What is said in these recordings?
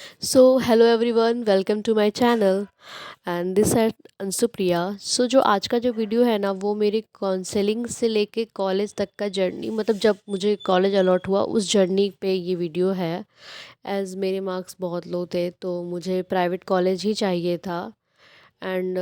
Hello everyone, welcome to my channel and this है अंशुप्रिया। जो आज का जो वीडियो है ना, वो मेरी काउंसलिंग से लेके कॉलेज तक का जर्नी, मतलब जब मुझे कॉलेज अलॉट हुआ उस जर्नी पे ये वीडियो है। एज़ मेरे मार्क्स बहुत लो थे तो मुझे प्राइवेट कॉलेज ही चाहिए था। एंड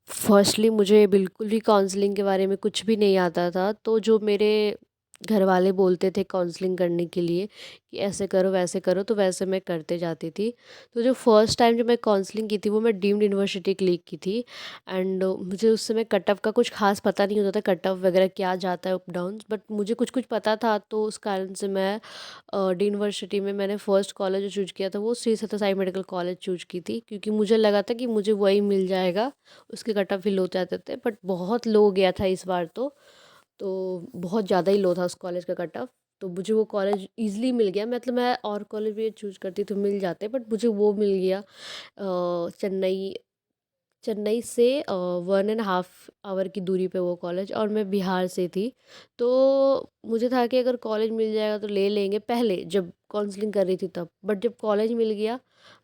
फर्स्टली मुझे बिल्कुल भी काउंसलिंग के बारे में कुछ भी नहीं आता था, तो जो मेरे घर वाले बोलते थे काउंसलिंग करने के लिए कि ऐसे करो वैसे करो, तो वैसे मैं करते जाती थी। तो जो फर्स्ट टाइम जो मैं काउंसलिंग की थी वो मैं डीम्ड यूनिवर्सिटी क्लिक की थी। एंड मुझे उस समय कट ऑफ का कुछ खास पता नहीं होता था, कट ऑफ वगैरह क्या जाता है अप डाउन, बट मुझे कुछ कुछ पता था, तो उस कारण से मैं डी यूनिवर्सिटी में मैंने फ़र्स्ट कॉलेज जो चूज़ किया था वो श्री सत्य साई मेडिकल कॉलेज चूज़ की थी, क्योंकि मुझे लगा था कि मुझे वही मिल जाएगा। उसके कट ऑफ भी लो जाते थे, बट बहुत लो गया था इस बार तो बहुत ज़्यादा ही लो था उस कॉलेज का कट ऑफ। तो मुझे वो कॉलेज ईज़िली मिल गया, मतलब मैं और कॉलेज भी चूज़ करती तो मिल जाते, बट मुझे वो मिल गया। चेन्नई चेन्नई से 1.5 आवर की दूरी पे वो कॉलेज, और मैं बिहार से थी। तो मुझे था कि अगर कॉलेज मिल जाएगा तो ले लेंगे, पहले जब काउंसलिंग कर रही थी तब। बट जब कॉलेज मिल गया,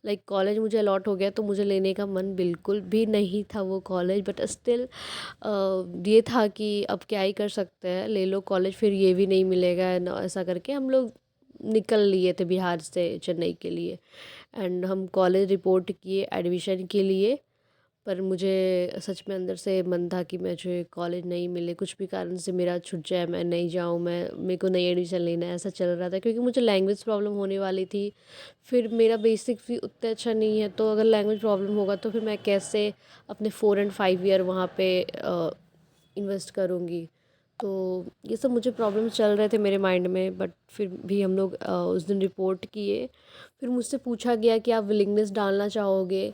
लाइक कॉलेज मुझे अलॉट हो गया, तो मुझे लेने का मन बिल्कुल भी नहीं था वो कॉलेज। बट स्टिल ये था कि अब क्या ही कर सकते हैं, ले लो कॉलेज, फिर ये भी नहीं मिलेगा ना, ऐसा करके हम लोग निकल लिए थे बिहार से चेन्नई के लिए। एंड हम कॉलेज रिपोर्ट किए एडमिशन के लिए। पर मुझे सच में अंदर से मन था कि मुझे कॉलेज नहीं मिले, कुछ भी कारण से मेरा छूट जाए, मैं नहीं जाऊँ, मैं मेरे को नई एडमिशन लेना है, ऐसा चल रहा था, क्योंकि मुझे लैंग्वेज प्रॉब्लम होने वाली थी। फिर मेरा बेसिक भी उतना अच्छा नहीं है, तो अगर लैंग्वेज प्रॉब्लम होगा तो फिर मैं कैसे अपने 4 एंड 5 ईयर वहाँ पे इन्वेस्ट करूँगी। तो ये सब मुझे प्रॉब्लम चल रहे थे मेरे माइंड में, बट फिर भी हम लोग उस दिन रिपोर्ट किए। फिर मुझसे पूछा गया कि आप विलिंगनेस डालना चाहोगे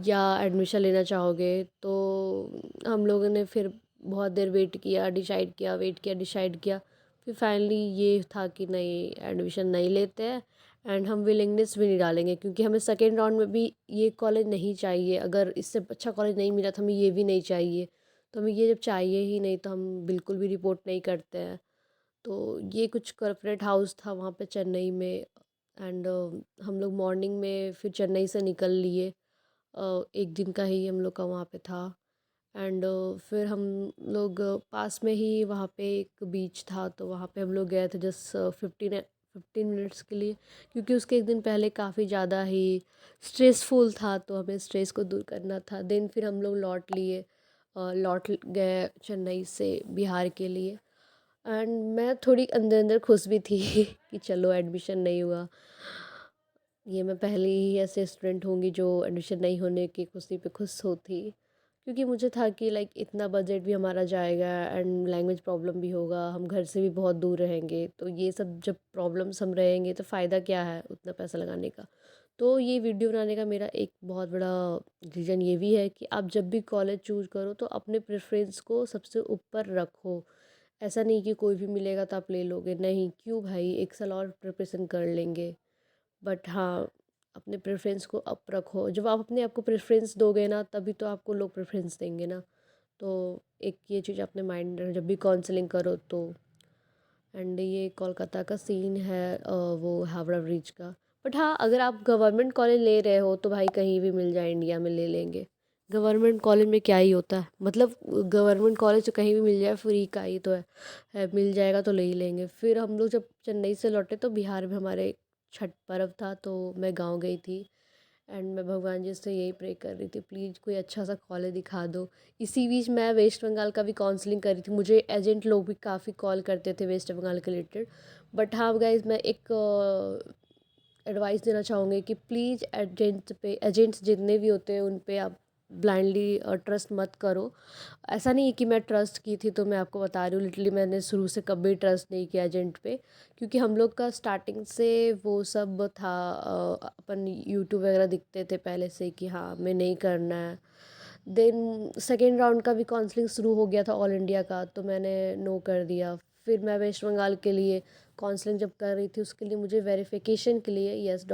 या एडमिशन लेना चाहोगे। तो हम लोगों ने फिर बहुत देर वेट किया, डिसाइड किया, वेट किया, डिसाइड किया। फिर फाइनली ये था कि नहीं, एडमिशन नहीं लेते हैं। एंड हम विलिंगनेस भी नहीं डालेंगे, क्योंकि हमें सेकेंड राउंड में भी ये कॉलेज नहीं चाहिए। अगर इससे अच्छा कॉलेज नहीं मिला तो हमें ये भी नहीं चाहिए। तो हमें ये जब चाहिए ही नहीं, तो हम बिल्कुल भी रिपोर्ट नहीं करते हैं। तो ये कुछ कॉर्पोरेट हाउस था वहाँ पे चेन्नई में। एंड हम लोग मॉर्निंग में फिर चेन्नई से निकल लिए। एक दिन का ही हम लोग का वहाँ पे था। एंड फिर हम लोग पास में ही वहाँ पे एक बीच था, तो वहाँ पे हम लोग गए थे जस्ट 15 मिनट्स के लिए, क्योंकि उसके एक दिन पहले काफ़ी ज़्यादा ही स्ट्रेसफुल था, तो हमें स्ट्रेस को दूर करना था। देन फिर हम लोग लौट गए चेन्नई से बिहार के लिए। एंड मैं थोड़ी अंदर अंदर खुश भी थी कि चलो एडमिशन नहीं हुआ। ये मैं पहली ही ऐसे स्टूडेंट होंगी जो एडमिशन नहीं होने की खुशी पे खुश होती, क्योंकि मुझे था कि लाइक इतना बजट भी हमारा जाएगा एंड लैंग्वेज प्रॉब्लम भी होगा, हम घर से भी बहुत दूर रहेंगे, तो ये सब जब प्रॉब्लम्स हम रहेंगे तो फ़ायदा क्या है उतना पैसा लगाने का। तो ये वीडियो बनाने का मेरा एक बहुत बड़ा रीज़न ये भी है कि आप जब भी कॉलेज चूज़ करो तो अपने प्रेफरेंस को सबसे ऊपर रखो। ऐसा नहीं कि कोई भी मिलेगा तो आप ले लोगे, नहीं, क्यों भाई, एक साल और प्रिपरेशन कर लेंगे। बट हाँ, अपने प्रेफरेंस को अप रखो। जब आप अपने आप को प्रेफरेंस दोगे ना, तभी तो आपको लोग प्रेफरेंस देंगे ना। तो एक ये चीज़ अपने माइंड में जब भी काउंसलिंग करो तो। एंड ये कोलकाता का सीन है, वो हावड़ा ब्रिज का। बट हाँ, अगर आप गवर्नमेंट कॉलेज ले रहे हो तो भाई कहीं भी मिल जाए इंडिया में ले लेंगे। गवर्नमेंट कॉलेज में क्या ही होता है, मतलब गवर्नमेंट कॉलेज तो कहीं भी मिल जाए, फ्री का ही तो है, मिल जाएगा तो ले ही लेंगे। फिर हम लोग जब चेन्नई से लौटे तो बिहार में हमारे छठ पर्व था, तो मैं गाँव गई थी। एंड मैं भगवान जी से यही प्रे कर रही थी, प्लीज़ कोई अच्छा सा कॉलेज दिखा दो। इसी बीच मैं वेस्ट बंगाल का भी काउंसलिंग कर रही थी, मुझे एजेंट लोग भी काफ़ी कॉल करते थे वेस्ट बंगाल के रिलेटेड। बट हाँ गाइज, मैं एक एडवाइस देना चाहूँगी कि प्लीज़ एजेंट्स जितने भी होते हैं उन पे आप ब्लाइंडली ट्रस्ट मत करो। ऐसा नहीं है कि मैं ट्रस्ट की थी तो मैं आपको बता रही हूँ, लिटरली मैंने शुरू से कभी ट्रस्ट नहीं किया एजेंट पे, क्योंकि हम लोग का स्टार्टिंग से वो सब था। अपन यूट्यूब वगैरह दिखते थे पहले से कि हाँ हमें नहीं करना है। देन सेकेंड राउंड का भी काउंसलिंग शुरू हो गया था ऑल इंडिया का, तो मैंने नो कर दिया। फिर मैं वेस्ट बंगाल के लिए काउंसलिंग जब कर रही थी, उसके लिए मुझे वेरिफिकेशन के लिए, यस,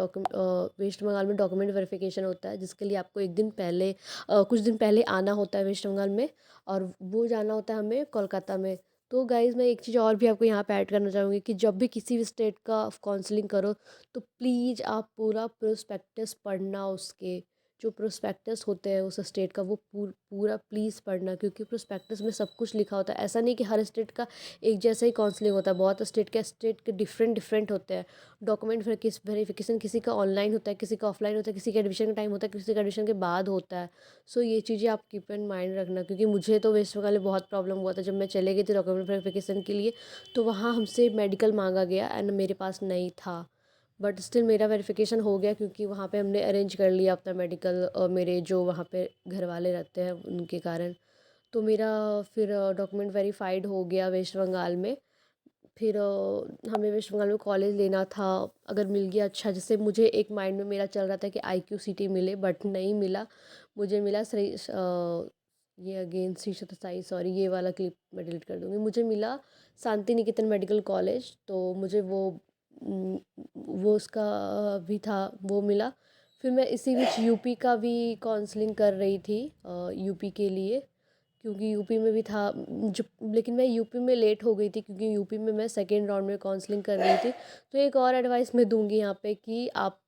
वेस्ट बंगाल में डॉक्यूमेंट वेरिफिकेशन होता है, जिसके लिए आपको एक दिन पहले कुछ दिन पहले आना होता है वेस्ट बंगाल में। और वो जाना होता है हमें कोलकाता में। तो गाइज़ मैं एक चीज़ और भी आपको यहाँ पे ऐड करना चाहूँगी कि जब भी किसी भी स्टेट का काउंसलिंग करो तो प्लीज़ आप पूरा प्रोस्पेक्टस पढ़ना, उसके जो प्रोस्पेक्टस होते हैं उस स्टेट का वो पूरा प्लीज़ पढ़ना, क्योंकि प्रोस्पेक्टस में सब कुछ लिखा होता है। ऐसा नहीं कि हर स्टेट का एक जैसा ही काउंसलिंग होता है, बहुत स्टेट के डिफरेंट डिफरेंट होते हैं। डॉक्यूमेंट वेरिफिकेशन किसी का ऑनलाइन होता है, किसी का ऑफलाइन होता है, किसी का एडमिशन का टाइम होता है, किसी का एडमिशन के बाद होता है। सो ये चीज़ें आप कीप इन माइंड रखना, क्योंकि मुझे तो वेस्ट बंगाल में बहुत प्रॉब्लम हुआ था जब मैं चले गई थी डॉक्यूमेंट वेरिफिकेशन के लिए। तो वहाँ हमसे मेडिकल मांगा गया एंड मेरे पास नहीं था, बट स्टिल मेरा वेरिफिकेशन हो गया क्योंकि वहाँ पे हमने अरेंज कर लिया अपना मेडिकल, मेरे जो वहाँ पे घर वाले रहते हैं उनके कारण। तो मेरा फिर डॉक्यूमेंट वेरीफाइड हो गया वेस्ट बंगाल में। फिर हमें वेस्ट बंगाल में कॉलेज लेना था, अगर मिल गया अच्छा। जैसे मुझे एक माइंड में मेरा चल रहा था कि IQCT मिले, बट नहीं मिला। मुझे मिला ये अगेन श्री सत्य साई, सॉरी ये वाला क्लिप मैं डिलीट कर दूँगी। मुझे मिला शांति निकेतन मेडिकल कॉलेज, तो मुझे उम, वो उसका भी था, वो मिला। फिर मैं इसी बीच यूपी का भी काउंसलिंग कर रही थी, यूपी के लिए, क्योंकि यूपी में भी था जो, लेकिन मैं यूपी में लेट हो गई थी क्योंकि यूपी में मैं सेकेंड राउंड में काउंसलिंग कर रही थी। तो एक और एडवाइस मैं दूंगी यहाँ पे कि आप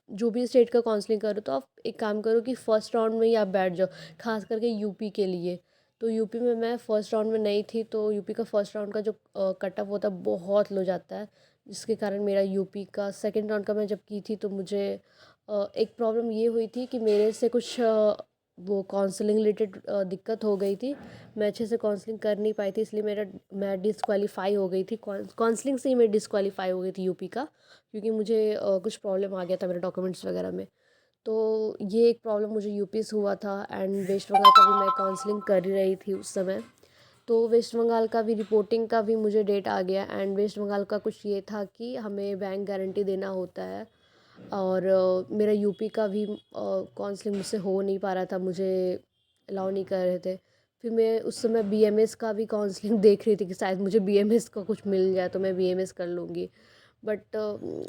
जो भी स्टेट का काउंसलिंग करो तो आप एक काम करो कि फ़र्स्ट राउंड में ही आप बैठ जाओ, खास करके यूपी के लिए। तो यूपी में मैं फ़र्स्ट राउंड में नहीं थी, तो यूपी का फ़र्स्ट राउंड का जो कट ऑफ होता है बहुत लो जाता है, जिसके कारण मेरा यूपी का सेकेंड राउंड का मैं जब की थी तो मुझे एक प्रॉब्लम ये हुई थी कि मेरे से कुछ वो काउंसलिंग रिलेटेड दिक्कत हो गई थी। मैं अच्छे से काउंसलिंग कर नहीं पाई थी, इसलिए मैं डिसक्वालीफाई हो गई थी, काउंसलिंग से ही मैं डिसक्वालीफाई हो गई थी यूपी का, क्योंकि मुझे कुछ प्रॉब्लम आ गया था मेरे डॉक्यूमेंट्स वगैरह में। तो ये एक प्रॉब्लम मुझे यूपी से हुआ था। एंड वेस्ट बंगाल का भी मैं काउंसलिंग कर ही रही थी उस समय। तो वेस्ट बंगाल का भी रिपोर्टिंग का भी मुझे डेट आ गया, एंड वेस्ट बंगाल का कुछ ये था कि हमें बैंक गारंटी देना होता है। और मेरा यूपी का भी काउंसलिंग मुझसे हो नहीं पा रहा था, मुझे अलाउ नहीं कर रहे थे। फिर मैं उस समय BMS का भी काउंसलिंग देख रही थी कि शायद मुझे BMS का कुछ मिल जाए तो मैं BMS कर लूँगी। बट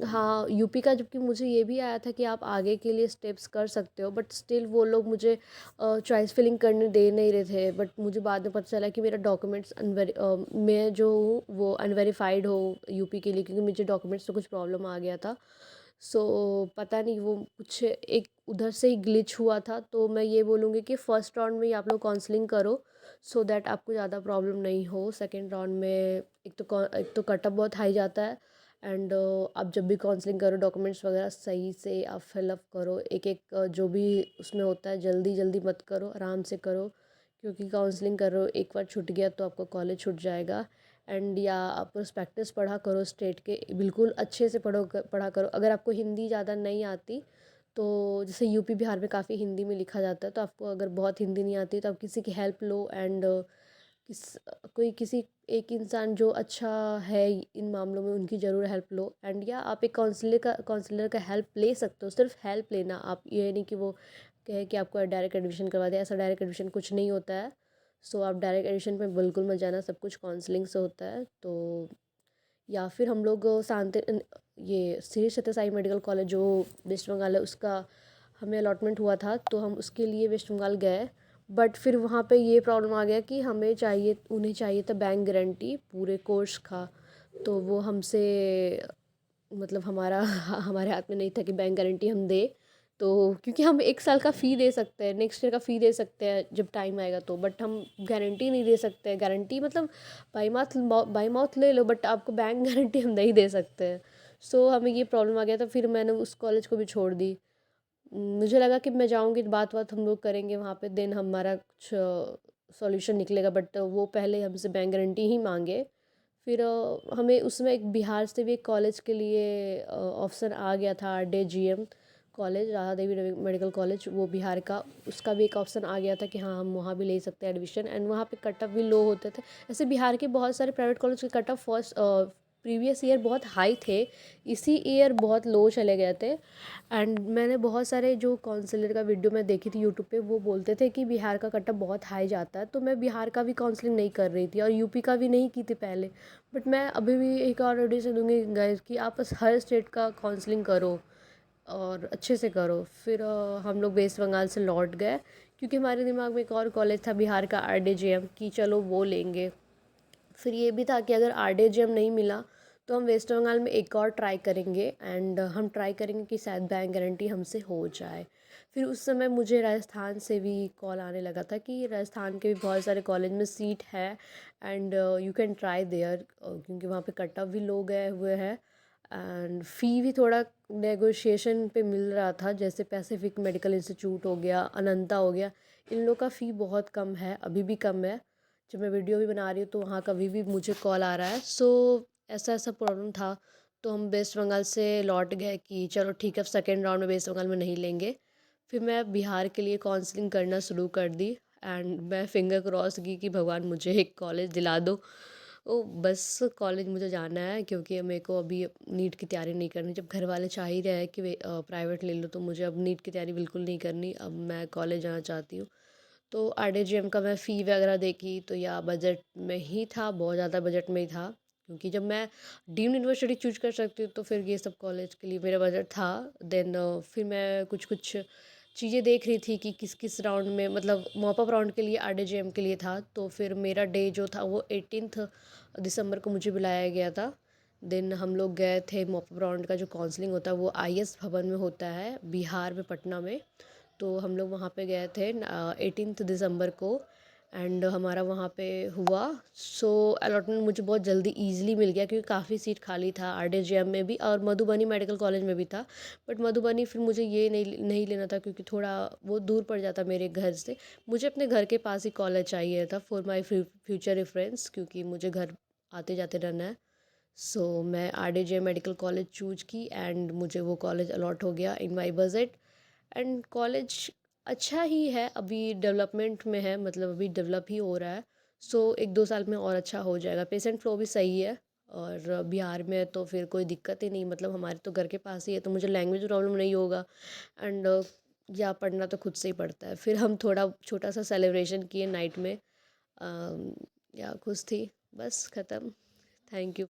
हाँ, यूपी का जबकि मुझे ये भी आया था कि आप आगे के लिए स्टेप्स कर सकते हो, बट स्टिल वो लोग मुझे चॉइस फिलिंग करने दे नहीं रहे थे। बट मुझे बाद में पता चला कि मेरा डॉक्यूमेंट्स मैं जो हूँ वो अनवेरीफाइड हो यूपी के लिए, क्योंकि मुझे डॉक्यूमेंट्स से कुछ प्रॉब्लम आ गया था। सो पता नहीं वो कुछ एक उधर से ही ग्लिच हुआ था। तो मैं ये बोलूँगी कि फ़र्स्ट राउंड में ही आप लोग काउंसलिंग करो, सो दैट आपको ज़्यादा प्रॉब्लम नहीं हो। सेकेंड राउंड में एक तो कट ऑफ बहुत हाई जाता है, एंड आप जब भी काउंसलिंग करो डॉक्यूमेंट्स वगैरह सही से आप फिलअप करो, एक एक जो भी उसमें होता है जल्दी जल्दी मत करो, आराम से करो, क्योंकि काउंसलिंग कर रहे हो, एक बार छूट गया तो आपका कॉलेज छूट जाएगा। एंड या आप प्रोस्पेक्टस पढ़ा करो स्टेट के, बिल्कुल अच्छे से पढ़ा करो। अगर आपको हिंदी ज़्यादा नहीं आती तो जैसे यूपी बिहार में काफ़ी हिंदी में लिखा जाता है, तो आपको अगर बहुत हिंदी नहीं आती तो आप किसी की हेल्प लो। एंड किस कोई किसी एक इंसान जो अच्छा है इन मामलों में उनकी ज़रूर हेल्प लो। एंड या आप एक काउंसलर का हेल्प ले सकते हो, सिर्फ हेल्प लेना, आप ये नहीं कि वो कहे कि आपको डायरेक्ट एडमिशन करवा दे। ऐसा डायरेक्ट एडमिशन कुछ नहीं होता है। सो आप डायरेक्ट एडमिशन में बिल्कुल मत जाना, सब कुछ काउंसलिंग से होता है। तो या फिर हम लोग ये श्री सत्य साई मेडिकल कॉलेज जो वेस्ट बंगाल है उसका हमें अलॉटमेंट हुआ था, तो हम उसके लिए वेस्ट बंगाल गए। बट फिर वहाँ पे ये प्रॉब्लम आ गया कि उन्हें चाहिए था बैंक गारंटी पूरे कोर्स का। तो वो हमसे मतलब हमारे हाथ में नहीं था कि बैंक गारंटी हम दे। तो क्योंकि हम एक साल का फ़ी दे सकते हैं, नेक्स्ट ईयर का फ़ी दे सकते हैं जब टाइम आएगा तो, बट हम गारंटी नहीं दे सकते हैं। गारंटी मतलब बाई माउथ ले लो, बट आपको बैंक गारंटी हम नहीं दे सकते हैं। सो हमें ये प्रॉब्लम आ गया था, फिर मैंने उस कॉलेज को भी छोड़ दी। मुझे लगा कि मैं जाऊँगी तो बात हम लोग करेंगे वहाँ पे, देन हमारा कुछ सॉल्यूशन निकलेगा, बट वो पहले हमसे बैंक गारंटी ही मांगे। फिर हमें उसमें एक बिहार से भी एक कॉलेज के लिए ऑप्शन आ गया था, RDGM college, Radha Devi medical college, वो बिहार का, उसका भी एक ऑप्शन आ गया था कि हाँ हम वहाँ भी ले सकते हैं एडमिशन। एंड वहाँ पे कट ऑफ भी लो होते थे। ऐसे बिहार के बहुत सारे प्राइवेट कॉलेज के कट ऑफ प्रीवियस ईयर बहुत हाई थे, इसी ईयर बहुत लो चले गए थे। एंड मैंने बहुत सारे जो काउंसलर का वीडियो मैं देखी थी यूट्यूब पे, वो बोलते थे कि बिहार का कट ऑफ बहुत हाई जाता है। तो मैं बिहार का भी काउंसलिंग नहीं कर रही थी और यूपी का भी नहीं की थी पहले। बट मैं अभी भी एक और एडिशन दूंगी गाइस कि आप बस हर स्टेट का काउंसलिंग करो और अच्छे से करो। फिर हम लोग वेस्ट बंगाल से लौट गए, क्योंकि हमारे दिमाग में एक और कॉलेज था बिहार का, RDGM, कि चलो वो लेंगे। फिर ये भी था कि अगर RDGM नहीं मिला तो हम वेस्ट बंगाल में एक और ट्राई करेंगे एंड हम ट्राई करेंगे कि शायद बैंक गारंटी हमसे हो जाए। फिर उस समय मुझे राजस्थान से भी कॉल आने लगा था कि राजस्थान के भी बहुत सारे कॉलेज में सीट है and you can try there, क्योंकि वहाँ पे कट ऑफ भी लोग गए हुए हैं एंड फ़ी भी थोड़ा नेगोशिएशन पे मिल रहा था। जैसे पैसिफिक मेडिकल इंस्टीट्यूट हो गया, अनंता हो गया, इन लोग का फ़ी बहुत कम है, अभी भी कम है। जब मैं वीडियो भी बना रही हूँ तो वहाँ कभी भी मुझे कॉल आ रहा है। ऐसा ऐसा प्रॉब्लम था, तो हम वेस्ट बंगाल से लौट गए कि चलो ठीक है, अब सेकेंड राउंड में वेस्ट बंगाल में नहीं लेंगे। फिर मैं बिहार के लिए काउंसलिंग करना शुरू कर दी एंड मैं फिंगर क्रॉस की कि भगवान मुझे एक कॉलेज दिला दो। ओ बस कॉलेज मुझे जाना है, क्योंकि मेरे को अभी नीट की तैयारी नहीं करनी। जब घर वाले चाह ही रहे हैं कि प्राइवेट ले लो, तो मुझे अब नीट की तैयारी बिल्कुल नहीं करनी। अब मैं कॉलेज जाना चाहती हूँ। तो RDGM का मैं फ़ी वगैरह देखी तो या बजट में ही था, बहुत ज़्यादा बजट में ही था, क्योंकि जब मैं डीम्ड यूनिवर्सिटी चूज कर सकती हूँ तो फिर ये सब कॉलेज के लिए मेरा बजट था। देन फिर मैं कुछ कुछ चीज़ें देख रही थी कि किस किस राउंड में, मतलब मॉपअप राउंड के लिए RDGM के लिए था। तो फिर मेरा डे जो था वो 18 दिसंबर को मुझे बुलाया गया था। देन हम लोग गए थे। मॉपअप राउंड का जो काउंसलिंग होता है वो IS भवन में होता है, बिहार में, पटना में। तो हम लोग वहाँ पे गए थे 18 दिसंबर को एंड हमारा वहाँ पे हुआ। अलॉटमेंट मुझे बहुत जल्दी इजीली मिल गया, क्योंकि काफ़ी सीट खाली था RDGM में भी और मधुबनी मेडिकल कॉलेज में भी था। बट मधुबनी फिर मुझे ये नहीं लेना था, क्योंकि थोड़ा वो दूर पड़ जाता मेरे घर से। मुझे अपने घर के पास ही कॉलेज चाहिए था फॉर माई फ्यूचर रेफरेंस, क्योंकि मुझे घर आते जाते रहना है। मैं RDGM मेडिकल कॉलेज चूज की एंड मुझे वो कॉलेज अलॉट हो गया इन माई बजट। एंड कॉलेज अच्छा ही है, अभी डेवलपमेंट में है, मतलब अभी डेवलप ही हो रहा है। एक दो साल में और अच्छा हो जाएगा। पेशेंट फ्लो भी सही है और बिहार में है तो फिर कोई दिक्कत ही नहीं, मतलब हमारे तो घर के पास ही है, तो मुझे लैंग्वेज प्रॉब्लम नहीं होगा। एंड या पढ़ना तो खुद से ही पड़ता है। फिर हम थोड़ा छोटा सा सेलिब्रेशन किए नाइट में, या खुश थी, बस ख़त्म। Thank you.